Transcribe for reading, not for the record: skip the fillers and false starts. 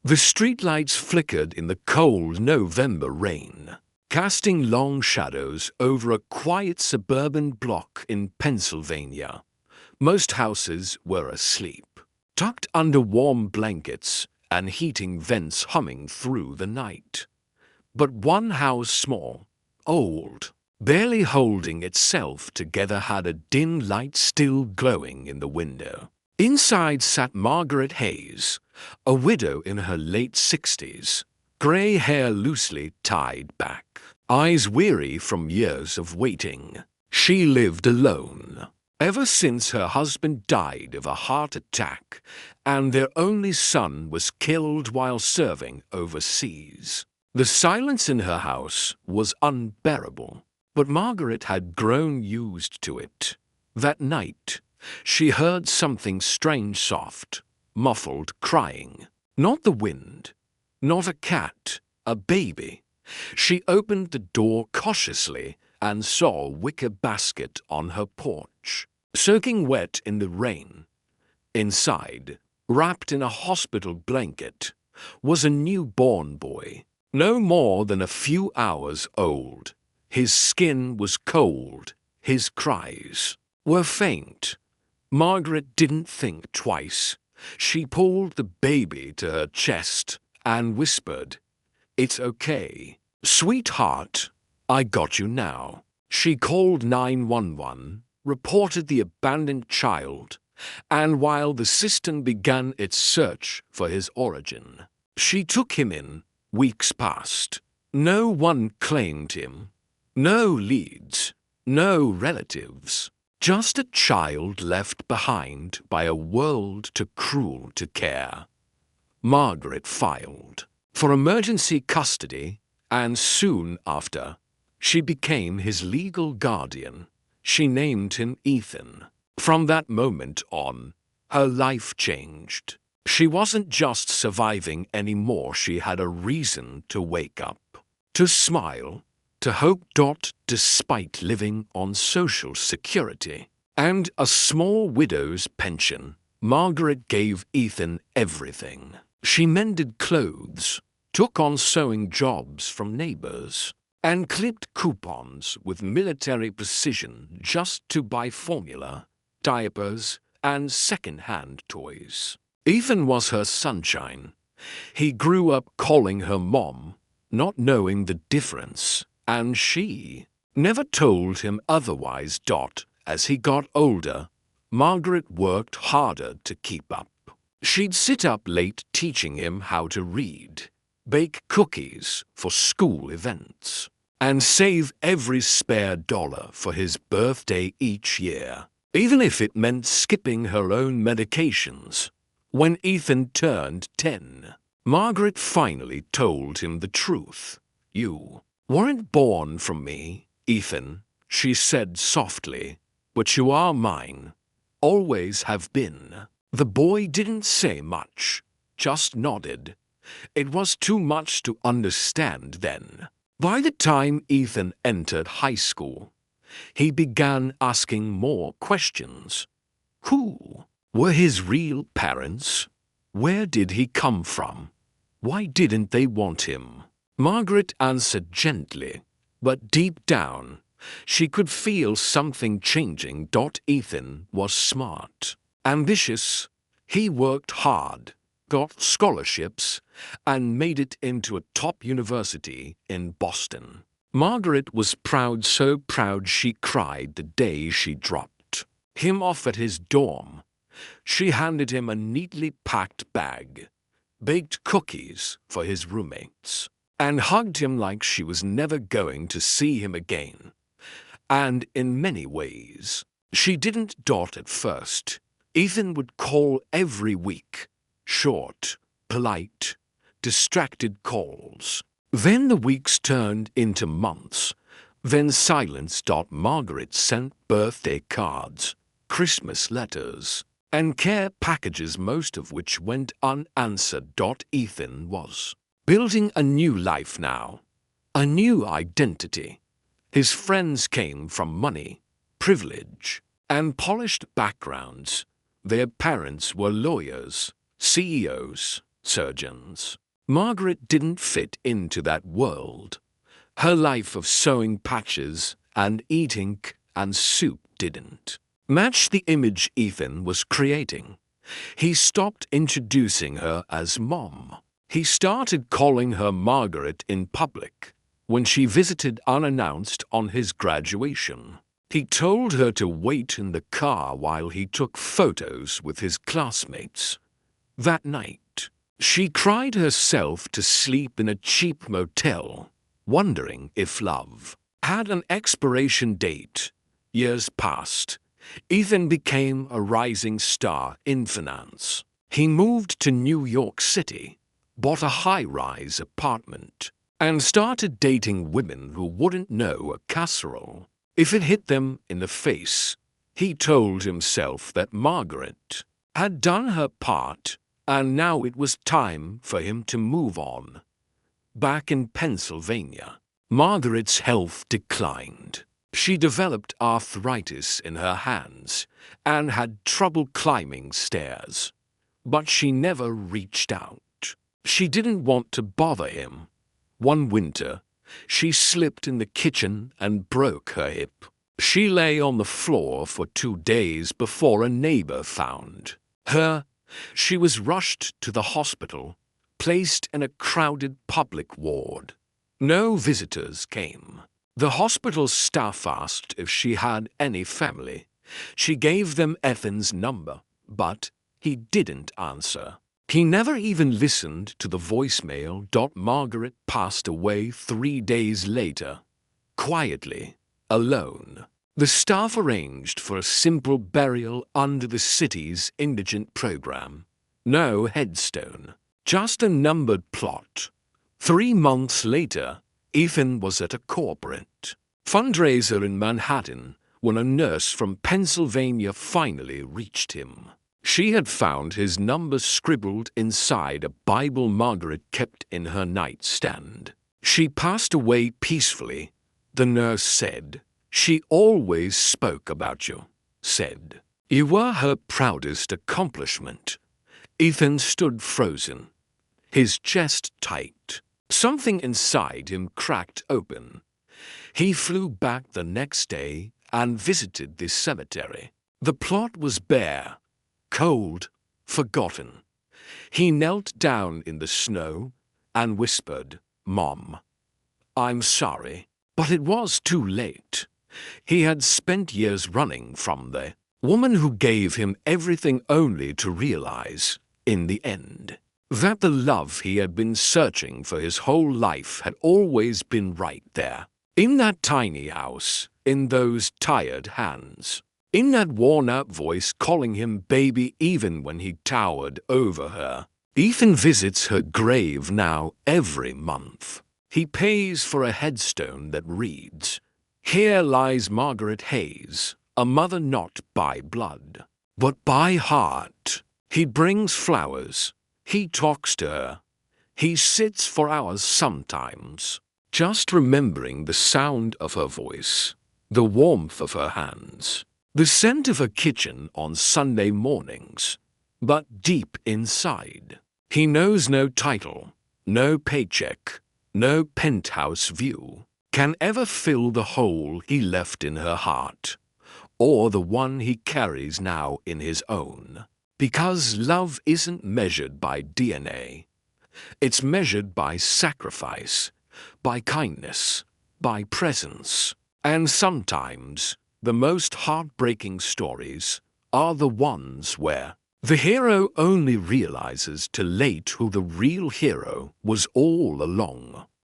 The streetlights flickered in the cold November rain, casting long shadows over a quiet suburban block in Pennsylvania. Most houses were asleep, tucked under warm blankets and heating vents humming through the night. But one house, small, old, barely holding itself together, had a dim light still glowing in the window. Inside sat Margaret Hayes, a widow in her late 60s, grey hair loosely tied back, eyes weary from years of waiting. She lived alone, ever since her husband died of a heart attack and their only son was killed while serving overseas. The silence in her house was unbearable, but Margaret had grown used to it. That night, she heard something strange, soft, muffled crying. Not the wind, not a cat, a baby. She opened the door cautiously and saw a wicker basket on her porch, soaking wet in the rain. Inside, wrapped in a hospital blanket, was a newborn boy, no more than a few hours old. His skin was cold, his cries were faint. Margaret didn't think twice. She pulled the baby to her chest and whispered, "It's okay. Sweetheart, I got you now." She called 911, reported the abandoned child, and while the system began its search for his origin, she took him in. Weeks passed. No one claimed him. No leads. No relatives. Just a child left behind by a world too cruel to care. Margaret filed for emergency custody, and soon after, she became his legal guardian. She named him Ethan. From that moment on, her life changed. She wasn't just surviving anymore. She had a reason to wake up, to smile, to hope. Despite living on Social Security and a small widow's pension, Margaret gave Ethan everything. She mended clothes, took on sewing jobs from neighbors, and clipped coupons with military precision just to buy formula, diapers, and second-hand toys. Ethan was her sunshine. He grew up calling her Mom, not knowing the difference, and she never told him otherwise. As he got older, Margaret worked harder to keep up. She'd sit up late teaching him how to read, bake cookies for school events, and save every spare dollar for his birthday each year, even if it meant skipping her own medications. When Ethan turned 10, Margaret finally told him the truth. "You weren't born from me, Ethan," she said softly, "but you are mine. Always have been." The boy didn't say much, just nodded. It was too much to understand then. By the time Ethan entered high school, he began asking more questions. Who were his real parents? Where did he come from? Why didn't they want him? Margaret answered gently, but deep down, she could feel something changing. Ethan was smart, ambitious. He worked hard, got scholarships, and made it into a top university in Boston. Margaret was proud, so proud she cried the day she dropped him off at his dorm. She handed him a neatly packed bag, baked cookies for his roommates, and hugged him like she was never going to see him again. And in many ways, she didn't. At first, Ethan would call every week, short, polite, distracted calls. Then the weeks turned into months, then silence. Margaret sent birthday cards, Christmas letters, and care packages, most of which went unanswered. Ethan was building a new life now, a new identity. His friends came from money, privilege, and polished backgrounds. Their parents were lawyers, CEOs, surgeons. Margaret didn't fit into that world. Her life of sewing patches and eating and soup didn't match the image Ethan was creating. He stopped introducing her as Mom. He started calling her Margaret in public when she visited unannounced on his graduation. He told her to wait in the car while he took photos with his classmates. That night, she cried herself to sleep in a cheap motel, wondering if love had an expiration date. Years passed. Ethan became a rising star in finance. He moved to New York City, bought a high-rise apartment, and started dating women who wouldn't know a casserole if it hit them in the face. He told himself that Margaret had done her part, and now it was time for him to move on. Back in Pennsylvania, Margaret's health declined. She developed arthritis in her hands and had trouble climbing stairs. But she never reached out. She didn't want to bother him. One winter, she slipped in the kitchen and broke her hip. She lay on the floor for 2 days before a neighbor found her. She was rushed to the hospital, placed in a crowded public ward. No visitors came. The hospital staff asked if she had any family. She gave them Ethan's number, but he didn't answer. He never even listened to the voicemail. Margaret passed away 3 days later, quietly, alone. The staff arranged for a simple burial under the city's indigent program. No headstone, just a numbered plot. 3 months later, Ethan was at a corporate fundraiser in Manhattan when a nurse from Pennsylvania finally reached him. She had found his number scribbled inside a Bible Margaret kept in her nightstand. She passed away peacefully, the nurse said. She always spoke about you, said. You were her proudest accomplishment. Ethan stood frozen, his chest tight. Something inside him cracked open. He flew back the next day and visited the cemetery. The plot was bare, cold, forgotten. He knelt down in the snow and whispered, "Mom, I'm sorry." But it was too late. He had spent years running from the woman who gave him everything, only to realize, in the end, that the love he had been searching for his whole life had always been right there, in that tiny house, in those tired hands, in that worn-out voice calling him baby even when he towered over her. Ethan visits her grave now every month. He pays for a headstone that reads, "Here lies Margaret Hayes, a mother not by blood, but by heart." He brings flowers. He talks to her. He sits for hours sometimes, just remembering the sound of her voice, the warmth of her hands, the scent of her kitchen on Sunday mornings. But deep inside, he knows no title, no paycheck, no penthouse view can ever fill the hole he left in her heart, or the one he carries now in his own. Because love isn't measured by DNA. It's measured by sacrifice, by kindness, by presence. And sometimes, the most heartbreaking stories are the ones where the hero only realizes too late who the real hero was all along.